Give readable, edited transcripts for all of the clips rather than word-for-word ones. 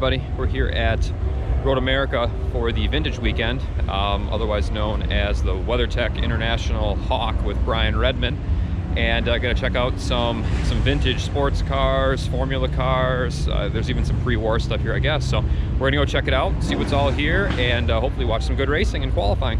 everybody. We're here at Road America for the Vintage Weekend, otherwise known as the WeatherTech International Hawk with Brian Redman. And gonna check out some vintage sports cars, Formula cars. There's even some pre-war stuff here, I guess. So we're gonna go check it out, see what's all here, and hopefully watch some good racing and qualifying.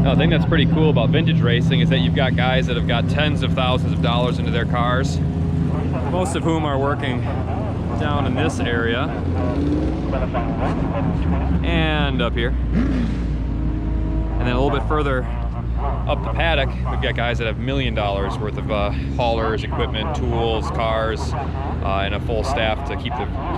The thing that's pretty cool about vintage racing is that you've got guys that have got tens of thousands of dollars into their cars, most of whom are working down in this area and up here. And then a little bit further up the paddock, we've got guys that have $1 million worth of haulers, equipment, tools, cars, and a full staff to keep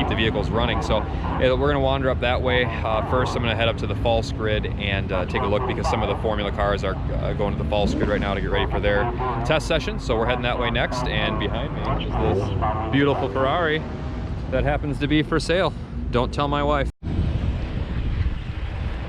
the vehicles running. So we're going to wander up that way. First, I'm going to head up to the false grid and take a look, because some of the Formula cars are going to the false grid right now to get ready for their test session. So we're heading that way next. And behind me is this beautiful Ferrari that happens to be for sale. Don't tell my wife.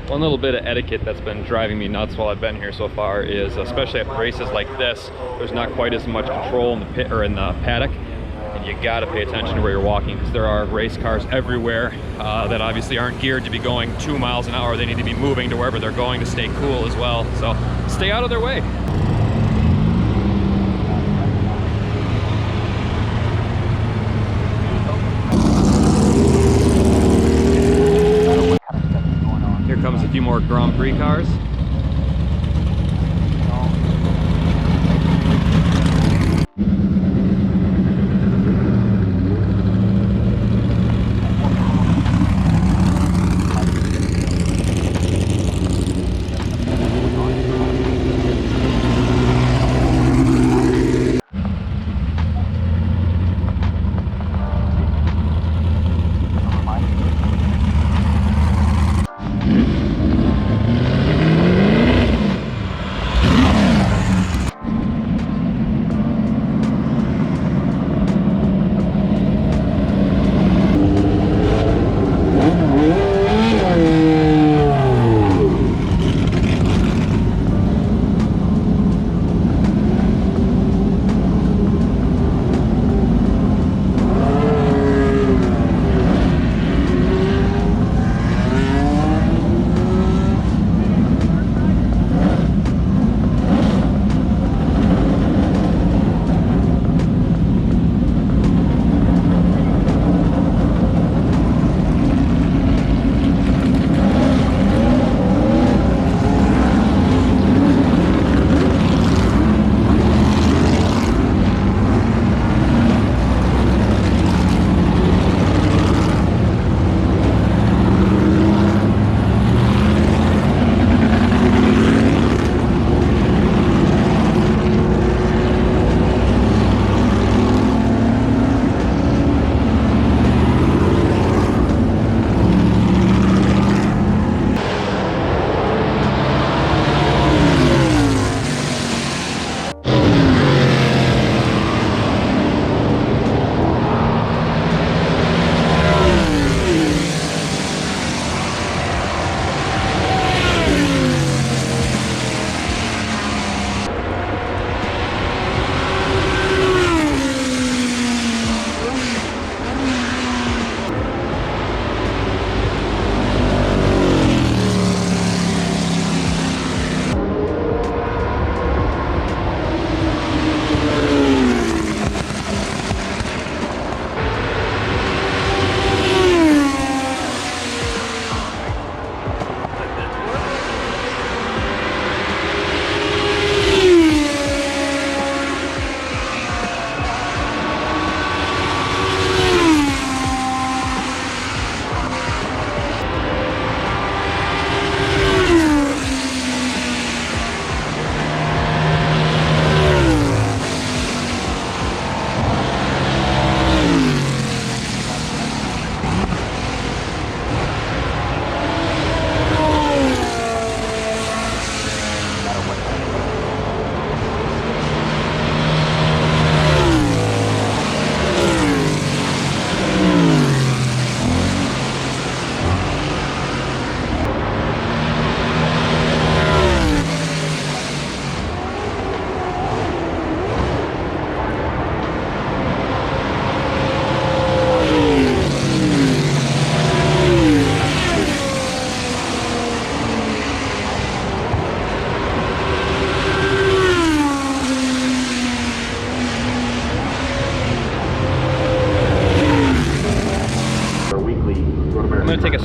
One little bit of etiquette that's been driving me nuts while I've been here so far is, especially at races like this, there's not quite as much control in the pit or in the paddock, and you got to pay attention to where you're walking, because there are race cars everywhere that obviously aren't geared to be going 2 miles an hour. They need to be moving to wherever they're going to stay cool as well. So stay out of their way. Here comes a few more Grand Prix cars.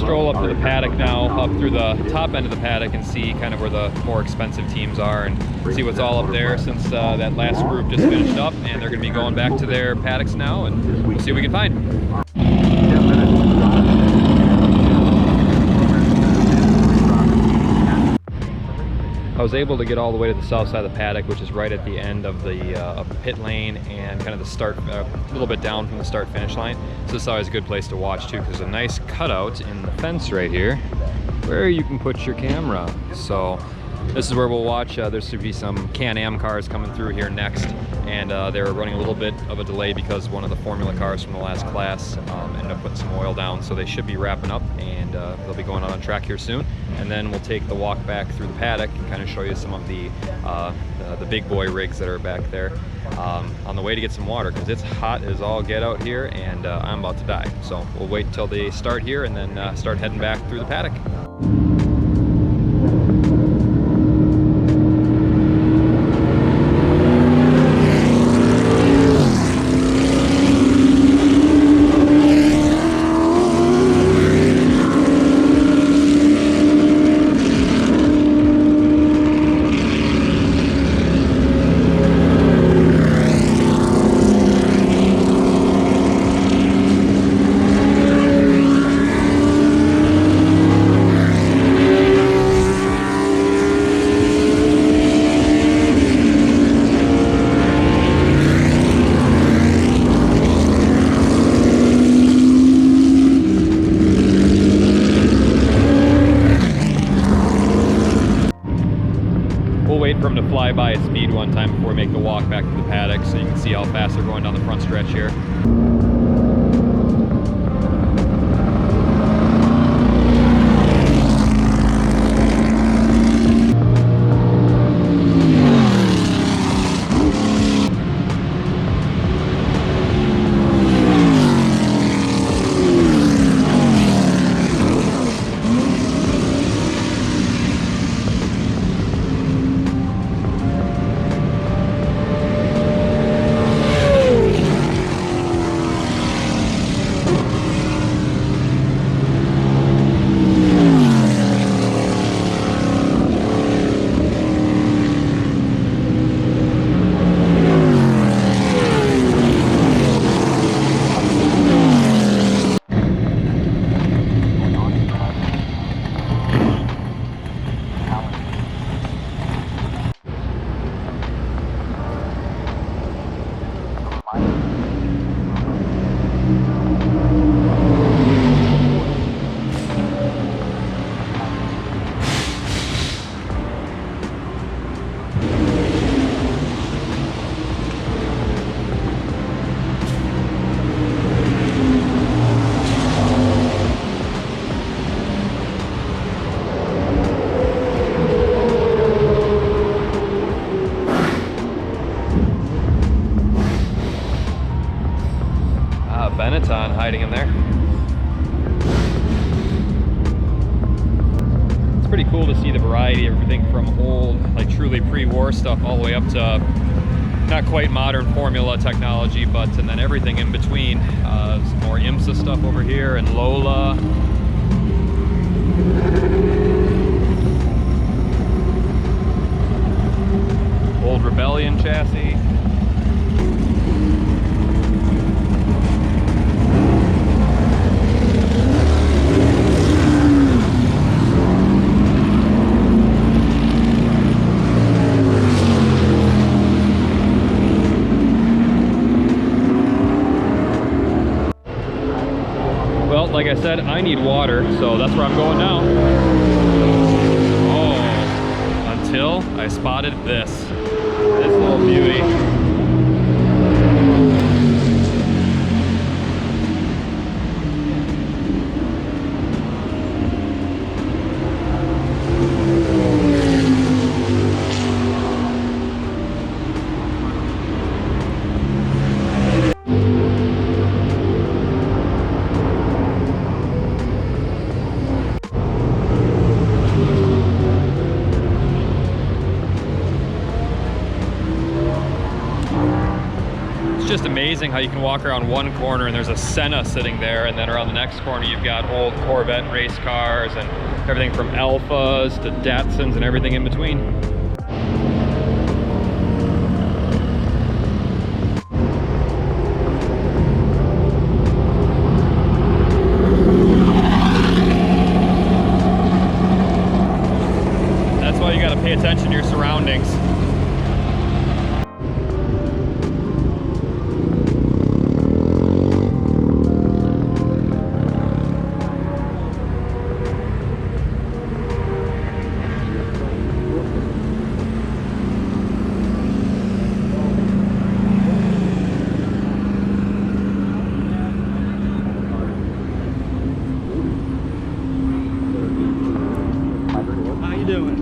stroll up to the paddock now, up through the top end of the paddock, and see kind of where the more expensive teams are and see what's all up there, since that last group just finished up and they're going to be going back to their paddocks now, and we'll see what we can find. I was able to get all the way to the south side of the paddock, which is right at the end of the pit lane and kind of the start, a little bit down from the start-finish line. So this is always a good place to watch too, because there's a nice cutout in the fence right here where you can put your camera. So this is where we'll watch. There should be some Can-Am cars coming through here next, and they're running a little bit of a delay because one of the Formula cars from the last class ended up putting some oil down, so they should be wrapping up, and they'll be going on track here soon. And then we'll take the walk back through the paddock and kind of show you some of the big boy rigs that are back there on the way to get some water, because it's hot as all get out here, and I'm about to die. So we'll wait until they start here and then start heading back through the paddock. For him to fly by at speed one time before we make the walk back to the paddock, so you can see how fast they're going down the front stretch here. Benetton hiding in there. It's pretty cool to see the variety, everything from old, like truly pre-war stuff, all the way up to not quite modern Formula technology, and then everything in between. Some more IMSA stuff over here, and Lola. Old Rebellion chassis. Like I said, I need water, so that's where I'm going now. Oh, until I spotted this little beauty. just amazing how you can walk around one corner and there's a Senna sitting there, and then around the next corner you've got old Corvette race cars and everything from Alphas to Datsuns and everything in between. That's why you got to pay attention to your surroundings.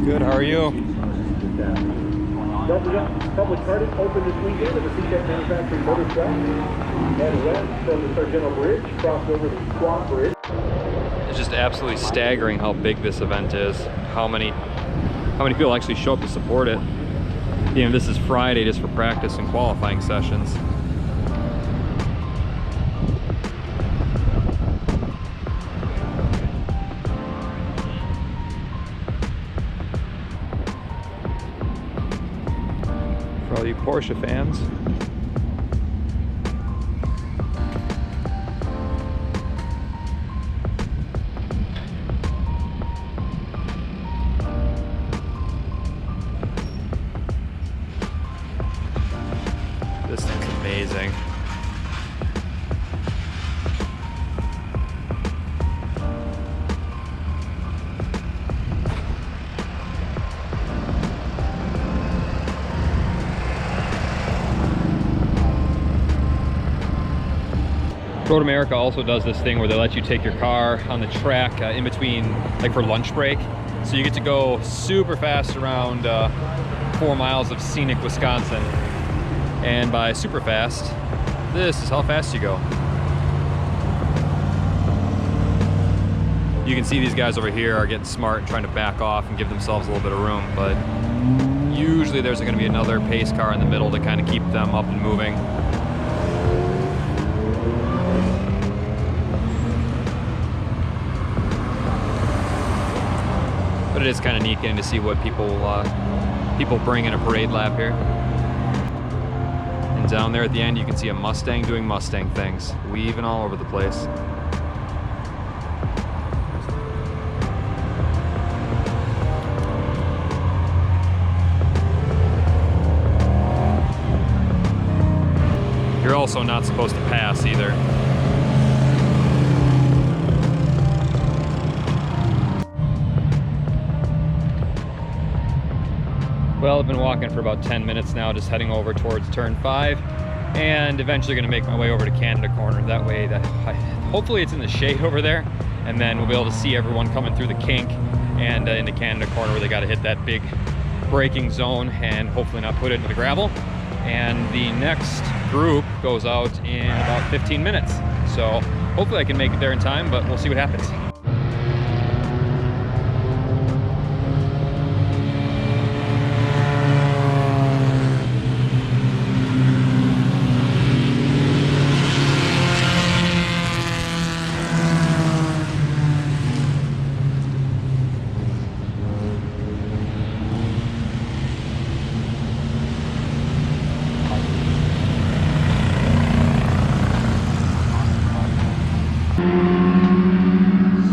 Good, how are you? Public karting open this weekend at the C-Tech Manufacturing Motor Track. And west from the Sargento Bridge, crossed over the Squat Bridge. It's just absolutely staggering how big this event is. How many people actually show up to support it. You know, this is Friday just for practice and qualifying sessions. For all you Porsche fans. This thing's amazing. Road America also does this thing where they let you take your car on the track in between, like for lunch break. So you get to go super fast around 4 miles of scenic Wisconsin. And by super fast, this is how fast you go. You can see these guys over here are getting smart and trying to back off and give themselves a little bit of room, but usually there's going to be another pace car in the middle to kind of keep them up and moving. But it is kind of neat getting to see what people bring in a parade lap here. And down there at the end, you can see a Mustang doing Mustang things, weaving all over the place. You're also not supposed to pass either. Well, I've been walking for about 10 minutes now, just heading over towards turn 5, and eventually going to make my way over to Canada Corner. That way, hopefully it's in the shade over there, and then we'll be able to see everyone coming through the kink and into Canada Corner where they got to hit that big braking zone and hopefully not put it into the gravel. And the next group goes out in about 15 minutes. So hopefully I can make it there in time, but we'll see what happens.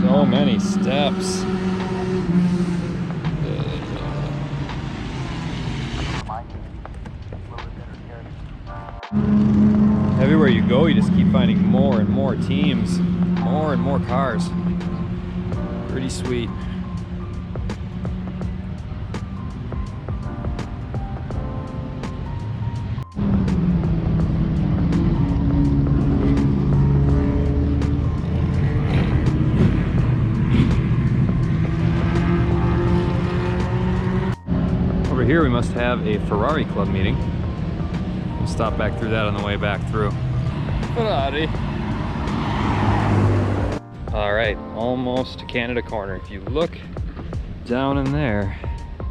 So many steps. Everywhere you go, you just keep finding more and more teams, more and more cars. Pretty sweet. Here we must have a Ferrari club meeting. We'll stop back through that on the way back through. Ferrari. All right, almost to Canada Corner. If you look down in there,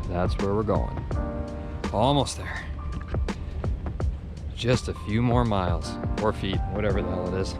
that's where we're going. Almost there. just a few more miles, or feet, whatever the hell it is.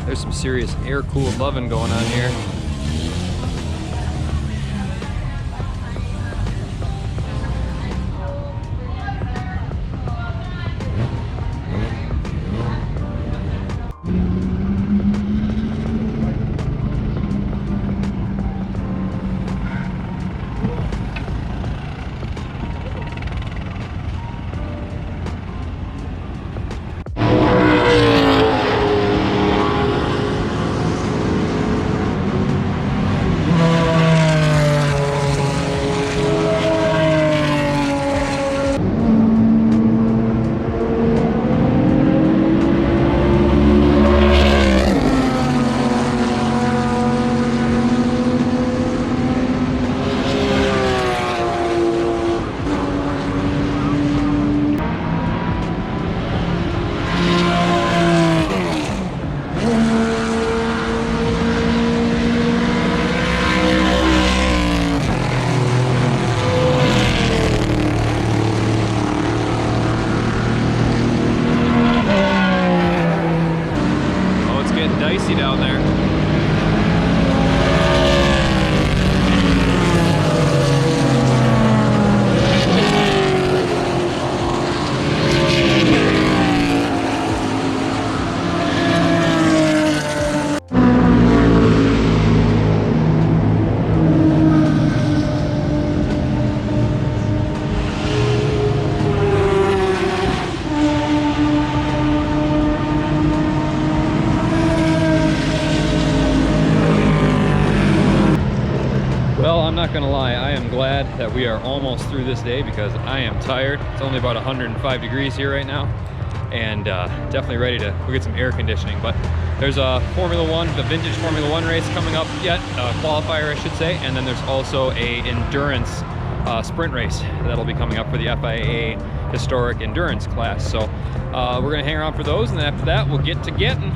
There's some serious air-cooled loving going on here. Dicey down there. I'm not gonna lie, I am glad that we are almost through this day because I am tired. It's only about 105 degrees here right now, and definitely ready to go get some air conditioning. But there's a Formula One, the vintage Formula One race coming up yet, qualifier I should say, and then there's also a endurance sprint race that'll be coming up for the FIA historic endurance class. So we're gonna hang around for those, and then after that we'll get to getting.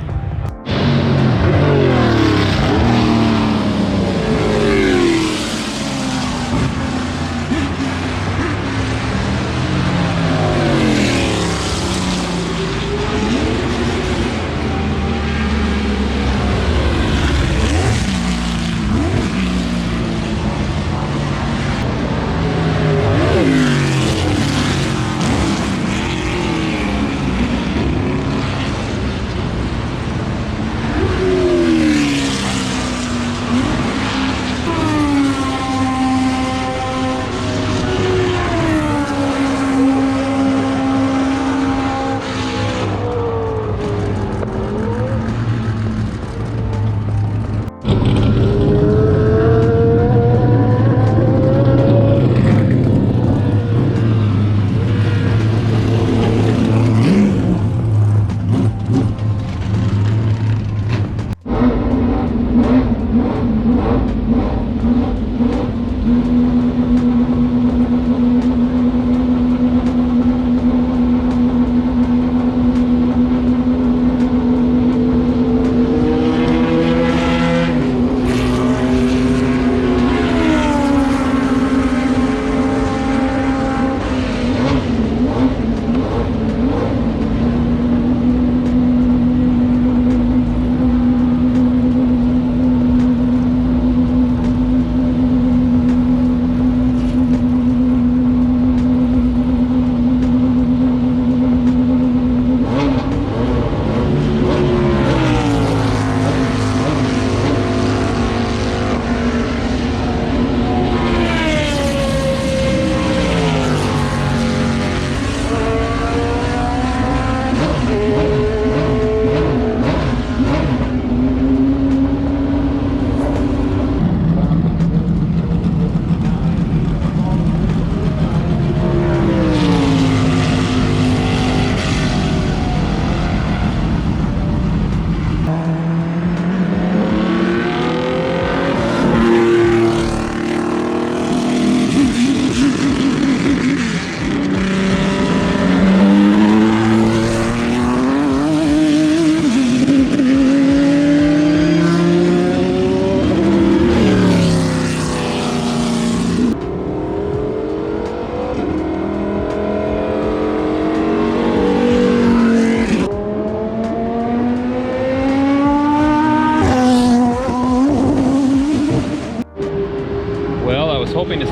was hoping to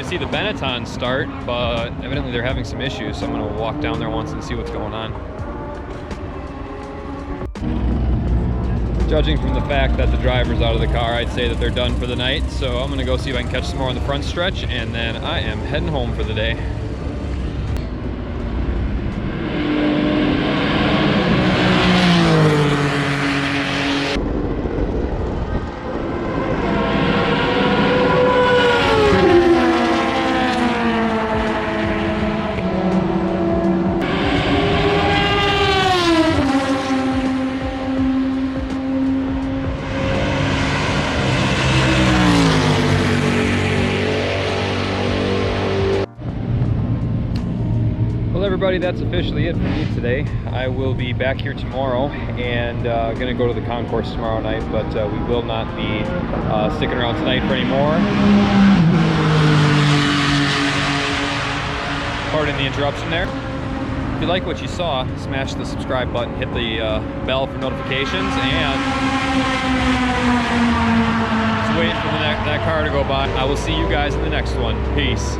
see the Benetton start, but evidently they're having some issues, so I'm going to walk down there once and see what's going on. Judging from the fact that the driver's out of the car, I'd say that they're done for the night, so I'm going to go see if I can catch some more on the front stretch, and then I am heading home for the day. Well, everybody, that's officially it for me today. I will be back here tomorrow and gonna go to the concourse tomorrow night, but we will not be sticking around tonight for any more. Pardon the interruption there. If you like what you saw, smash the subscribe button, hit the bell for notifications, and just wait for that car to go by. I will see you guys in the next one. Peace.